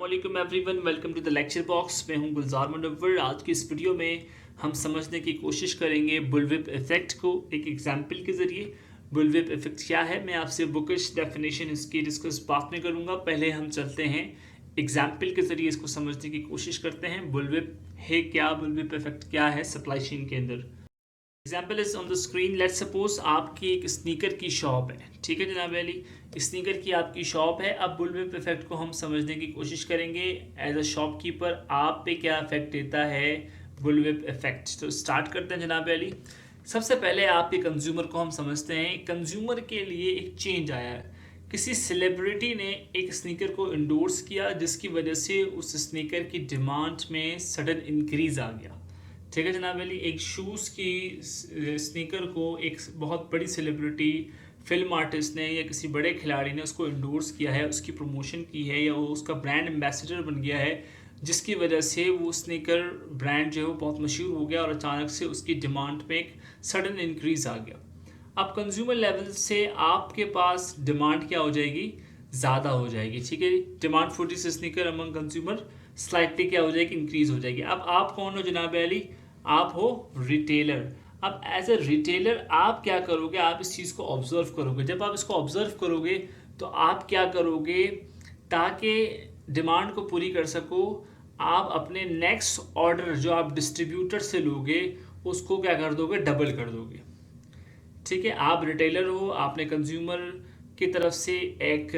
अस्सलामुअलैकुम everyone, welcome to the lecture box. मैं हूं गुलजार मुनव्वर। आज की इस वीडियो में हम समझने की कोशिश करेंगे बुलविप इफेक्ट को एक एग्जांपल के ज़रिए। बुलविप इफेक्ट क्या है, मैं आपसे बुकिश डेफिनेशन इसकी डिस्कस बाद में करूंगा। पहले हम चलते हैं एग्जाम्पल के ज़रिए इसको समझने की कोशिश करते हैं। बुलविप है क्या, बुलविप इफेक्ट क्या है सप्लाई चेन के अंदर। Example is on the screen. Let suppose आपकी एक स्नीकर की शॉप है, ठीक है जनाब अली, स्नीकर की आपकी शॉप है। अब बुलविप इफेक्ट को हम समझने की कोशिश करेंगे। एज अ शॉपकीपर आप पे क्या इफेक्ट देता है बुलविप इफेक्ट। तो स्टार्ट करते हैं जनाब अली। सबसे पहले आपके कंज्यूमर को हम समझते हैं। कंज्यूमर के लिए एक चेंज आया है, किसी सेलिब्रिटी ने एक स्नीकर को इंडोर्स किया जिसकी वजह से उस स्नीकर की डिमांड में सडन इंक्रीज आ गया। ठीक है जनाब अली, एक शूज़ की स्नीकर को एक बहुत बड़ी सेलिब्रिटी, फिल्म आर्टिस्ट ने या किसी बड़े खिलाड़ी ने उसको इंडोर्स किया है, उसकी प्रमोशन की है या वो उसका ब्रांड एम्बेसडर बन गया है, जिसकी वजह से वो स्नीकर ब्रांड जो है वो बहुत मशहूर हो गया और अचानक से उसकी डिमांड में एक सडन इंक्रीज़ आ गया। अब कंज्यूमर लेवल से आपके पास डिमांड क्या हो जाएगी, ज़्यादा हो जाएगी। ठीक है, demand for this sneaker among consumer slightly क्या हो जाएगी, इंक्रीज हो जाएगी। अब आप कौन हो जनाब अली, आप हो रिटेलर। अब एज अ रिटेलर आप क्या करोगे, आप इस चीज़ को ऑब्जर्व करोगे। जब आप इसको ऑब्जर्व करोगे तो आप क्या करोगे, ताकि डिमांड को पूरी कर सको, आप अपने नेक्स्ट ऑर्डर जो आप डिस्ट्रीब्यूटर से लोगे उसको क्या कर दोगे, डबल कर दोगे। ठीक है, आप रिटेलर हो, आपने कंज्यूमर की तरफ से एक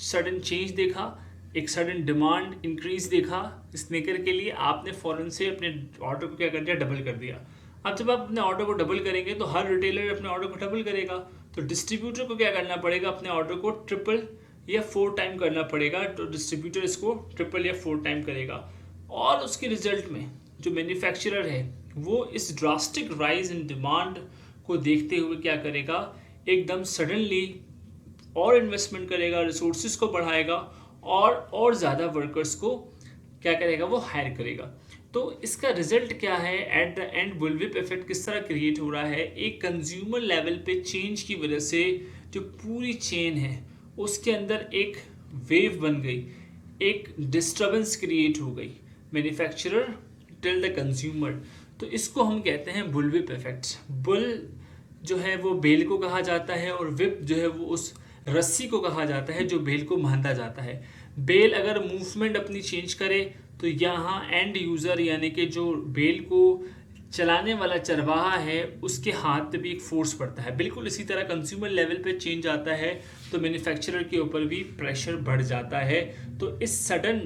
सडन चेंज देखा, एक सडन डिमांड इंक्रीज देखा स्नीकर के लिए, आपने फ़ौरन से अपने ऑर्डर को क्या कर दिया, डबल कर दिया। अब जब आप अपने ऑर्डर को डबल करेंगे तो हर रिटेलर अपने ऑर्डर को डबल करेगा, तो डिस्ट्रीब्यूटर को क्या करना पड़ेगा, अपने ऑर्डर को ट्रिपल या 4 टाइम करना पड़ेगा। तो डिस्ट्रीब्यूटर इसको ट्रिपल या 4 टाइम करेगा और उसके रिजल्ट में जो मैन्युफैक्चरर है वो इस ड्रास्टिक राइज इन डिमांड को देखते हुए क्या करेगा, एकदम सडनली और इन्वेस्टमेंट करेगा, रिसोर्सेज को बढ़ाएगा और ज़्यादा वर्कर्स को क्या करेगा, वो हायर करेगा। तो इसका रिजल्ट क्या है, एट द एंड बुलविप इफेक्ट किस तरह क्रिएट हो रहा है, एक कंज्यूमर लेवल पे चेंज की वजह से जो पूरी चेन है उसके अंदर एक वेव बन गई, एक डिस्टर्बेंस क्रिएट हो गई, मैन्युफैक्चरर टिल द कंज्यूमर। तो इसको हम कहते हैं बुलविप इफेक्ट। बुल जो है वो बेल को कहा जाता है और विप जो है वो उस रस्सी को कहा जाता है जो बेल को बांधा जाता है। बेल अगर मूवमेंट अपनी चेंज करे तो यहाँ एंड यूज़र यानी कि जो बेल को चलाने वाला चरवाहा है उसके हाथ पे भी एक फोर्स पड़ता है। बिल्कुल इसी तरह कंज्यूमर लेवल पे चेंज आता है तो मैन्युफैक्चरर के ऊपर भी प्रेशर बढ़ जाता है। तो इस सडन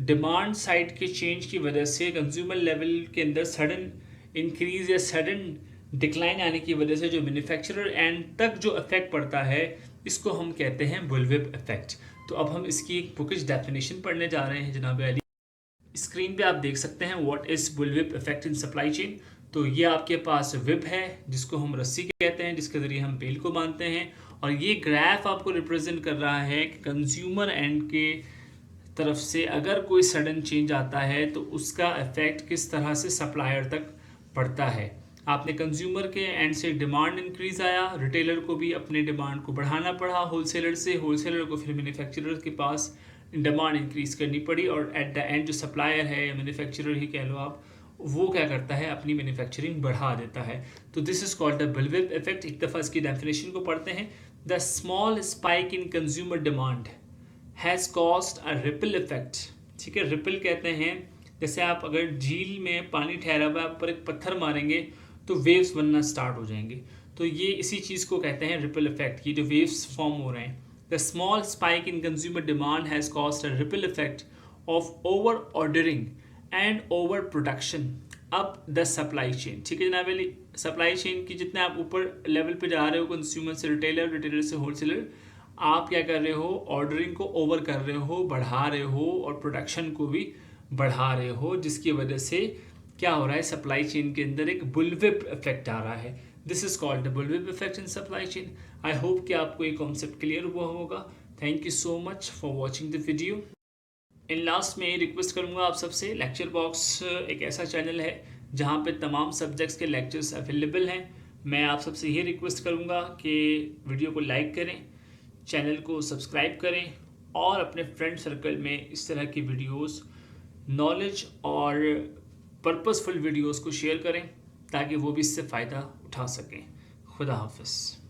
डिमांड साइड के चेंज की वजह से कंज्यूमर लेवल के अंदर सडन इंक्रीज या सडन डिक्लाइन आने की वजह से जो मैन्युफैक्चरर एंड तक जो इफेक्ट पड़ता है इसको हम कहते हैं बुलविप इफेक्ट। तो अब हम इसकी एक बुकिश डेफिनेशन पढ़ने जा रहे हैं जनाब अली। स्क्रीन पे आप देख सकते हैं what is bullwhip effect in supply chain. तो ये आपके पास विप है जिसको हम रस्सी कहते हैं, जिसके ज़रिए हम बेल को बांधते हैं, और ये ग्राफ आपको रिप्रेजेंट कर रहा है कि कंज्यूमर एंड के तरफ से अगर कोई सडन चेंज आता है तो उसका इफेक्ट किस तरह से सप्लायर तक पड़ता है। आपने कंज्यूमर के एंड से डिमांड इंक्रीज आया, रिटेलर को भी अपने डिमांड को बढ़ाना पड़ा होलसेलर से, होलसेलर को फिर मैन्युफैक्चरर के पास डिमांड इंक्रीज करनी पड़ी, और एट द एंड जो सप्लायर है या मैन्युफैक्चरर ही कह लो आप, वो क्या करता है, अपनी मैन्युफैक्चरिंग बढ़ा देता है। तो this is called the bullwhip effect. एक दफ़ा इसकी डेफिनेशन को पढ़ते हैं। The small spike in consumer demand has caused a ripple effect. ठीक है, रिपल कहते हैं जैसे आप अगर झील में पानी ठहरा हुआ है, आप पर एक पत्थर मारेंगे तो वेव्स बनना स्टार्ट हो जाएंगे। तो ये इसी चीज़ को कहते हैं रिपल इफेक्ट, ये जो वेव्स फॉर्म हो रहे हैं। The small spike in consumer demand has caused a ripple effect of over ordering and over production up the supply chain. ठीक है जनाब अली, सप्लाई चेन की जितने आप ऊपर लेवल पे जा रहे हो, कंज्यूमर से रिटेलर, रिटेलर से होलसेलर, आप क्या कर रहे हो, ऑर्डरिंग को ओवर कर रहे हो, बढ़ा रहे हो, और प्रोडक्शन को भी बढ़ा रहे हो, जिसकी वजह से क्या हो रहा है, सप्लाई चेन के अंदर एक बुलविप इफेक्ट आ रहा है। This is called the bullwhip effect in supply chain. I hope कि आपको ये कॉन्सेप्ट क्लियर हुआ होगा। Thank you so much for watching the video. In last में रिक्वेस्ट करूंगा आप सबसे, लेक्चर बॉक्स एक ऐसा चैनल है जहां पे तमाम सब्जेक्ट्स के लेक्चर्स अवेलेबल हैं। मैं आप सबसे ये रिक्वेस्ट करूंगा कि वीडियो को लाइक करें, चैनल को सब्सक्राइब करें और अपने फ्रेंड सर्कल में इस तरह की वीडियोस, नॉलेज और पर्पसफुल वीडियोस को शेयर करें ताकि वो भी इससे फ़ायदा उठा सकें। खुदा हाफिज़।